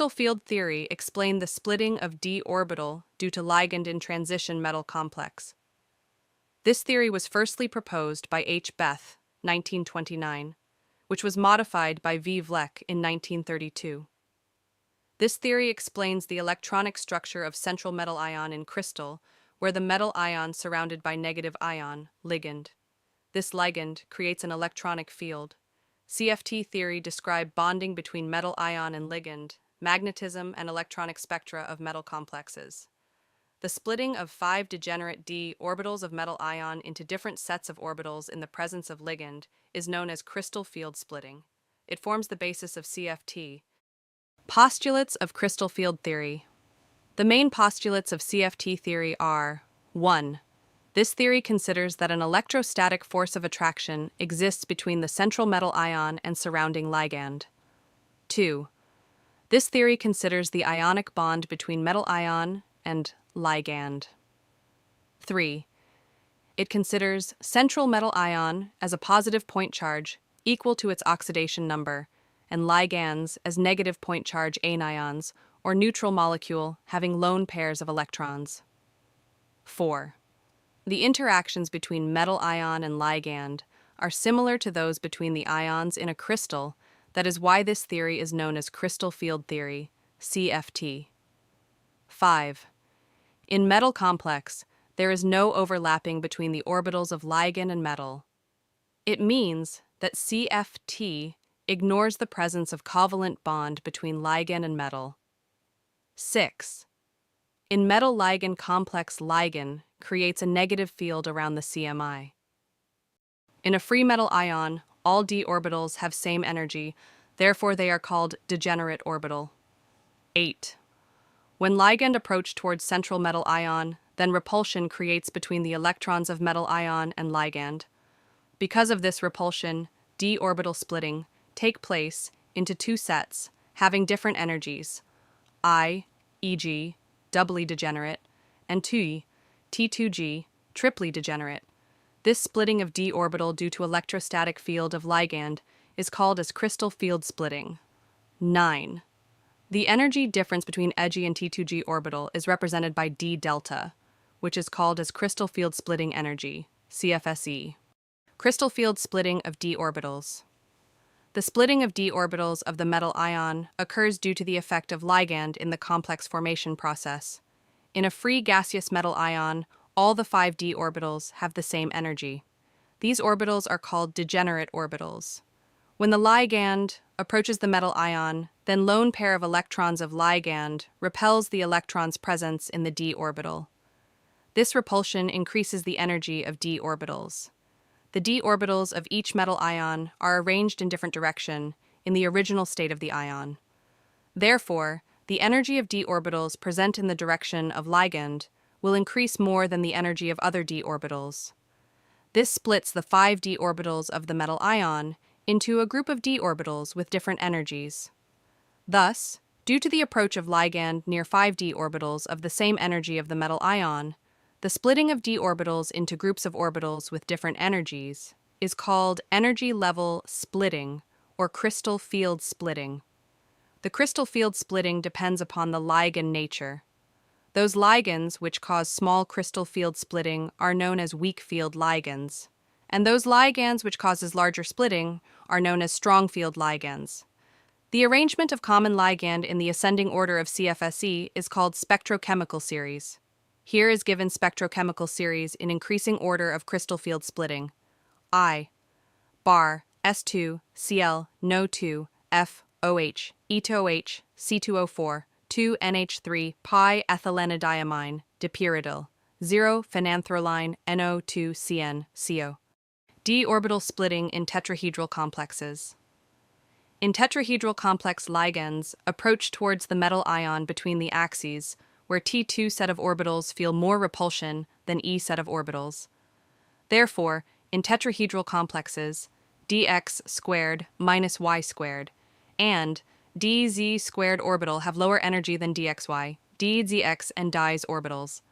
Crystal field theory explained the splitting of d orbital due to ligand in transition metal complex. This theory was firstly proposed by H. Bethe, 1929, which was modified by V. Vlek in 1932. This theory explains the electronic structure of central metal ion in crystal, where the metal ion surrounded by negative ion, ligand. This ligand creates an electronic field. CFT theory described bonding between metal ion and ligand, magnetism and electronic spectra of metal complexes. The splitting of 5 degenerate d orbitals of metal ion into different sets of orbitals in the presence of ligand is known as crystal field splitting. It forms the basis of CFT. Postulates of crystal field theory. The main postulates of CFT theory are: 1. This theory considers that an electrostatic force of attraction exists between the central metal ion and surrounding ligand. 2. This theory considers the ionic bond between metal ion and ligand. 3. It considers central metal ion as a positive point charge equal to its oxidation number, and ligands as negative point charge anions, or neutral molecule having lone pairs of electrons. 4. The interactions between metal ion and ligand are similar to those between the ions in a crystal. That is why this theory is known as crystal field theory, CFT. 5. In metal complex, there is no overlapping between the orbitals of ligand and metal. It means that CFT ignores the presence of covalent bond between ligand and metal. 6. In metal ligand complex, ligand creates a negative field around the CMI. In a free metal ion, all d orbitals have same energy, therefore they are called degenerate orbital. 8. When ligand approach towards central metal ion, then repulsion creates between the electrons of metal ion and ligand. Because of this repulsion, d orbital splitting take place into two sets having different energies, I, e.g., doubly degenerate, and T, T2G, triply degenerate. This splitting of d orbital due to electrostatic field of ligand is called as crystal field splitting. 9. The energy difference between EG and T2G orbital is represented by d delta, which is called as crystal field splitting energy, CFSE. Crystal field splitting of d orbitals. The splitting of d orbitals of the metal ion occurs due to the effect of ligand in the complex formation process. In a free gaseous metal ion, all the 5 d orbitals have the same energy. These orbitals are called degenerate orbitals. When the ligand approaches the metal ion, then lone pair of electrons of ligand repels the electron's presence in the d orbital. This repulsion increases the energy of d orbitals. The d orbitals of each metal ion are arranged in different direction in the original state of the ion. Therefore, the energy of d orbitals present in the direction of ligand will increase more than the energy of other d orbitals. This splits the 5 d orbitals of the metal ion into a group of d orbitals with different energies. Thus, due to the approach of ligand near 5 d orbitals of the same energy of the metal ion, the splitting of d orbitals into groups of orbitals with different energies is called energy level splitting or crystal field splitting. The crystal field splitting depends upon the ligand nature. Those ligands which cause small crystal field splitting are known as weak field ligands, and those ligands which causes larger splitting are known as strong field ligands. The arrangement of common ligand in the ascending order of CFSE is called spectrochemical series. Here is given spectrochemical series in increasing order of crystal field splitting. I, bar, S2, Cl, NO2, F, OH, E2OH, C2O4, 2NH3, pi ethylenediamine, dipyridyl, 0 phenanthroline, NO2CN, CO. D orbital splitting in tetrahedral complexes. In tetrahedral complex, ligands approach towards the metal ion between the axes, where T2 set of orbitals feel more repulsion than E set of orbitals. Therefore, in tetrahedral complexes, dx squared minus y squared and dz squared orbital have lower energy than dxy, dzx, and di's orbitals.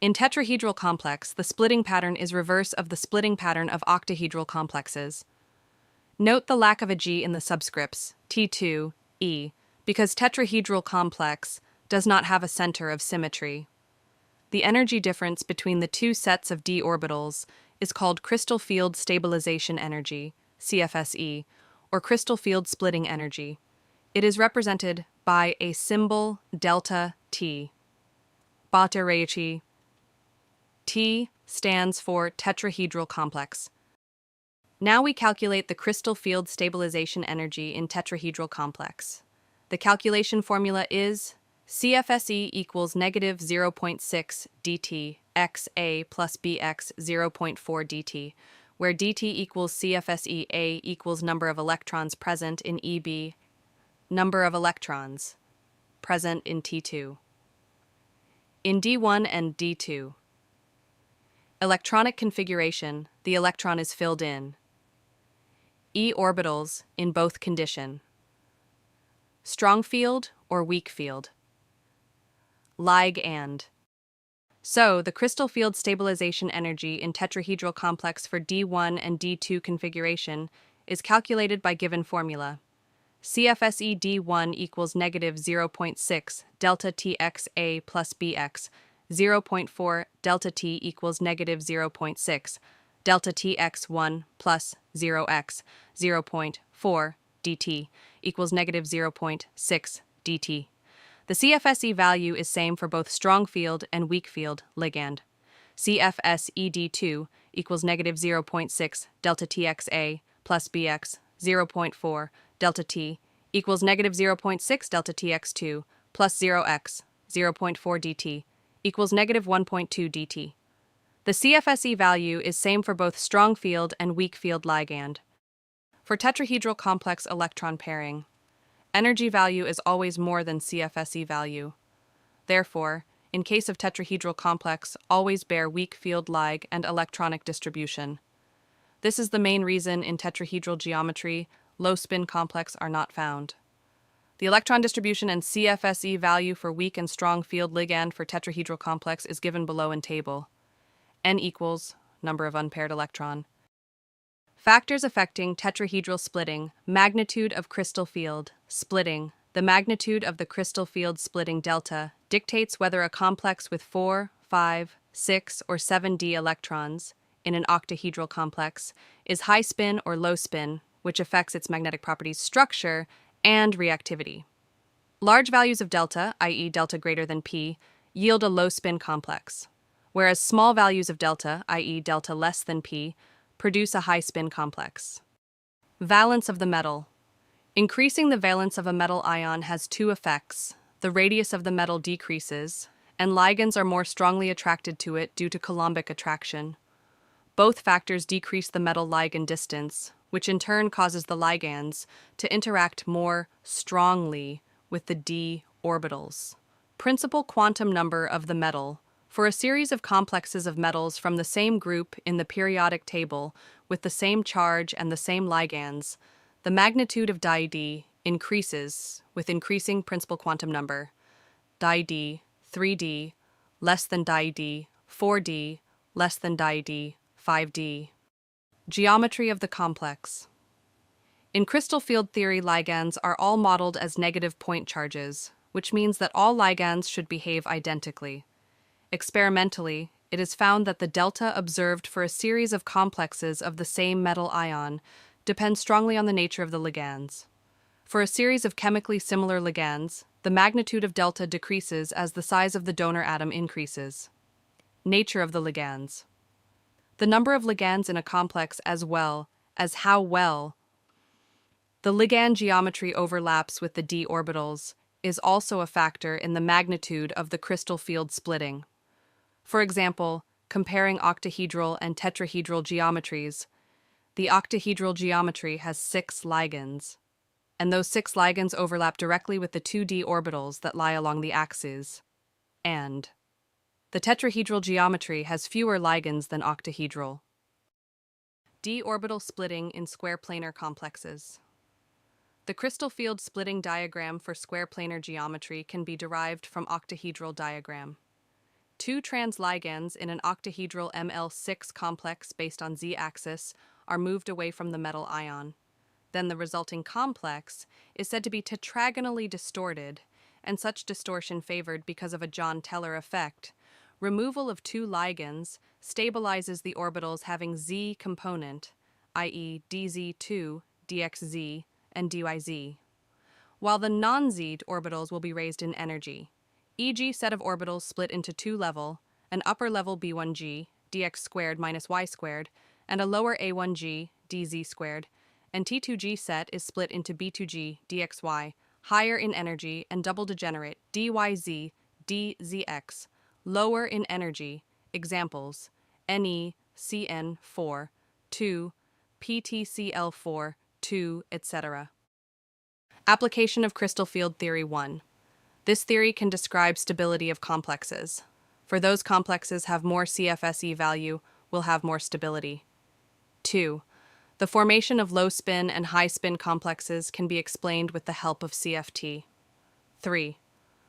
In tetrahedral complex, the splitting pattern is reverse of the splitting pattern of octahedral complexes. Note the lack of a G in the subscripts, T2, E, because tetrahedral complex does not have a center of symmetry. The energy difference between the two sets of d orbitals is called crystal field stabilization energy, CFSE, or crystal field splitting energy. It is represented by a symbol delta T. Batereichi. T stands for tetrahedral complex. Now we calculate the crystal field stabilization energy in tetrahedral complex. The calculation formula is CFSE equals negative 0.6 dt xa plus bx 0.4 dt, where dt equals CFSE A equals number of electrons present in EB, number of electrons present in T2. In D1 and D2, electronic configuration, the electron is filled in. E orbitals in both condition. Strong field or weak field. Ligand. So, the crystal field stabilization energy in tetrahedral complex for D1 and D2 configuration is calculated by given formula. CFSE D1 equals negative 0.6 delta Txa plus Bx, 0.4 delta T equals negative 0.6 delta Tx1 plus 0x, 0.4 dt equals negative 0.6 dt. The CFSE value is same for both strong field and weak field ligand. CFSED2 equals negative 0.6 delta Txa plus Bx, 0.4 delta T equals negative 0.6 delta Tx2 plus 0x, 0.4 dt equals negative 1.2 dt. The CFSE value is same for both strong field and weak field ligand. For tetrahedral complex electron pairing, energy value is always more than CFSE value. Therefore, in case of tetrahedral complex, always bear weak field lig and electronic distribution. This is the main reason in tetrahedral geometry, low spin complex are not found. The electron distribution and CFSE value for weak and strong field ligand for tetrahedral complex is given below in table. N equals number of unpaired electron. Factors affecting tetrahedral splitting: magnitude of crystal field splitting. The magnitude of the crystal field splitting delta dictates whether a complex with 4, 5, 6, or 7d electrons in an octahedral complex is high spin or low spin, which affects its magnetic properties, structure, and reactivity. Large values of delta, i.e. delta greater than p, yield a low spin complex, whereas small values of delta, i.e. delta less than p, produce a high spin complex. Valence of the metal. Increasing the valence of a metal ion has two effects. The radius of the metal decreases, and ligands are more strongly attracted to it due to Coulombic attraction. Both factors decrease the metal ligand distance, which in turn causes the ligands to interact more strongly with the d orbitals. Principal quantum number of the metal. For a series of complexes of metals from the same group in the periodic table with the same charge and the same ligands, the magnitude of di-d increases with increasing principal quantum number. Di-d, 3d, less than di-d, 4d, less than di-d, 5d. Geometry of the complex. In crystal field theory, ligands are all modeled as negative point charges, which means that all ligands should behave identically. Experimentally, it is found that the delta observed for a series of complexes of the same metal ion depends strongly on the nature of the ligands. For a series of chemically similar ligands, the magnitude of delta decreases as the size of the donor atom increases. Nature of the ligands. The number of ligands in a complex as well as how well the ligand geometry overlaps with the d orbitals is also a factor in the magnitude of the crystal field splitting. For example, comparing octahedral and tetrahedral geometries, the octahedral geometry has 6 ligands, and those 6 ligands overlap directly with the 2 d orbitals that lie along the axes. And the tetrahedral geometry has fewer ligands than octahedral. D orbital splitting in square planar complexes. The crystal field splitting diagram for square planar geometry can be derived from octahedral diagram. 2 trans ligands in an octahedral Ml6 complex based on z-axis are moved away from the metal ion. then the resulting complex is said to be tetragonally distorted, and such distortion favored because of a John Teller effect. Removal of two ligands stabilizes the orbitals having Z component, i.e. dz2, dxz, and dyz, while the non-Z orbitals will be raised in energy, e.g. set of orbitals split into two level, an upper level b1g, dx squared minus y squared, and a lower a1g, dz squared, and T2G set is split into B2G, dxy, higher in energy and double degenerate, dyz, dzx, lower in energy, examples, NeCN4, 2, PTCl4, 2, etc. Application of crystal field theory 1. This theory can describe stability of complexes. For those complexes have more CFSE value, will have more stability. 2. The formation of low spin and high spin complexes can be explained with the help of CFT. 3.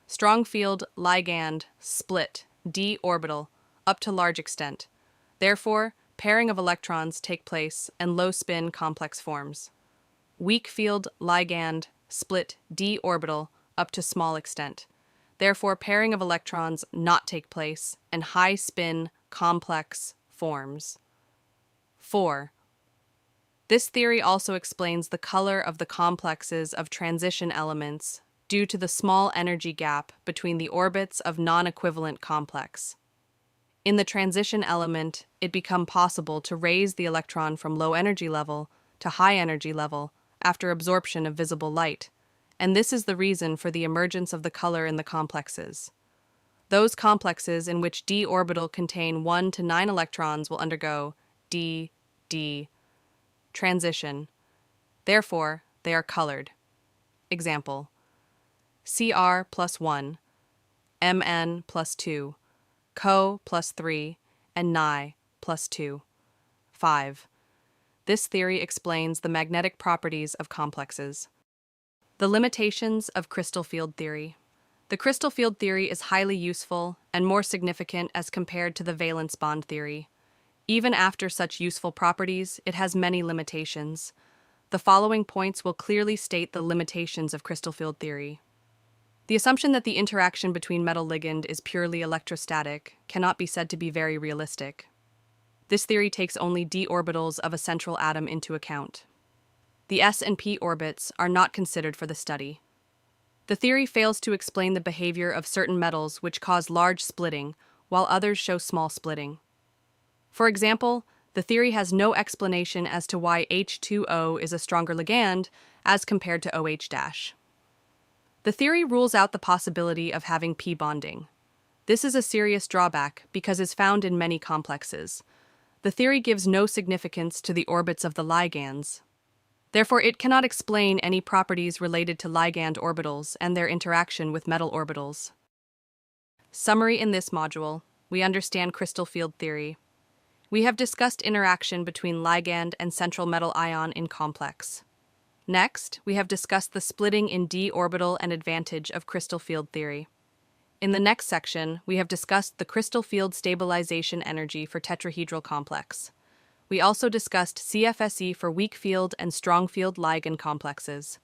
Strong field ligand split d orbital up to large extent. Therefore, pairing of electrons take place and low spin complex forms. Weak field ligand split d orbital up to small extent. Therefore, pairing of electrons not take place and high spin complex forms. 4. This theory also explains the color of the complexes of transition elements due to the small energy gap between the orbits of non-equivalent complex. In the transition element, it becomes possible to raise the electron from low energy level to high energy level after absorption of visible light, and this is the reason for the emergence of the color in the complexes. Those complexes in which d orbital contain 1 to 9 electrons will undergo d transition. Therefore, they are colored. Example: Cr plus 1, Mn plus 2, Co plus 3, and Ni plus 2. 5. This theory explains the magnetic properties of complexes. The limitations of crystal field theory. The crystal field theory is highly useful and more significant as compared to the valence bond theory. Even after such useful properties, it has many limitations. The following points will clearly state the limitations of crystal field theory. The assumption that the interaction between metal ligand is purely electrostatic cannot be said to be very realistic. This theory takes only d orbitals of a central atom into account. The s and p orbits are not considered for the study. The theory fails to explain the behavior of certain metals which cause large splitting, while others show small splitting. For example, the theory has no explanation as to why H2O is a stronger ligand as compared to OH-. The theory rules out the possibility of having p bonding. This is a serious drawback because it's found in many complexes. The theory gives no significance to the orbits of the ligands. Therefore, it cannot explain any properties related to ligand orbitals and their interaction with metal orbitals. Summary: in this module, we understand crystal field theory. We have discussed interaction between ligand and central metal ion in complex. Next, we have discussed the splitting in d orbital and advantage of crystal field theory. In the next section, we have discussed the crystal field stabilization energy for tetrahedral complex. We also discussed CFSE for weak field and strong field ligand complexes.